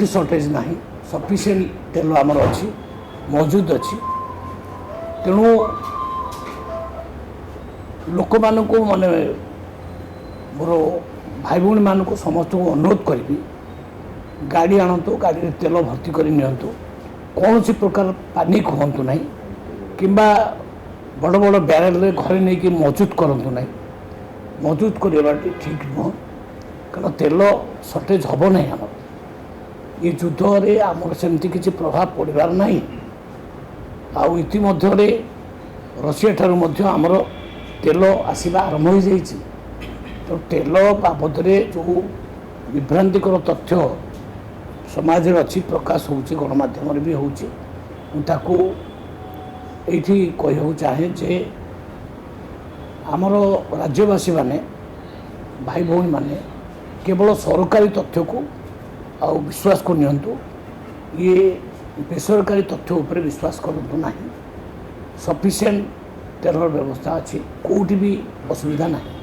कौटी shortage ना sufficient तेल आमर अच्छी मौजूद अच्छी तेणु लोक मान माने मोर भाई भौणी मान समस्त को अनुरोध करी गाड़ी आणतु गाड़ी तेल भर्ती कर नियंतु कौन सी प्रकार पानिक हूँ ना कि बड़ बड़ ब्यारेल घरे नहीं मौजूद करूँ ना मौजूद करवा ठीक नुह कारण तेल सर्टेज हम ना आम ये युद्ध में आमर सेमती किसी प्रभाव पड़ार ना आमध्य रशिया ठार आमर तेल आसवा आरंभ हो जाइए तो तेल बाबद जो विभ्रांतिकर तथ्य समाज अच्छी प्रकाश होची गणमाध्यम भी होची ये कह चाहे जे आमर राज्यवासी माने भाई भौणी माने केवल सरकारी तथ्य को आ विश्वास को नियंतु ये बेसरकारी तथ्य उपर विश्वास करूँ ना सफिसीयंट तेलर व्यवस्था अच्छी कौटी भी असुविधा नहीं।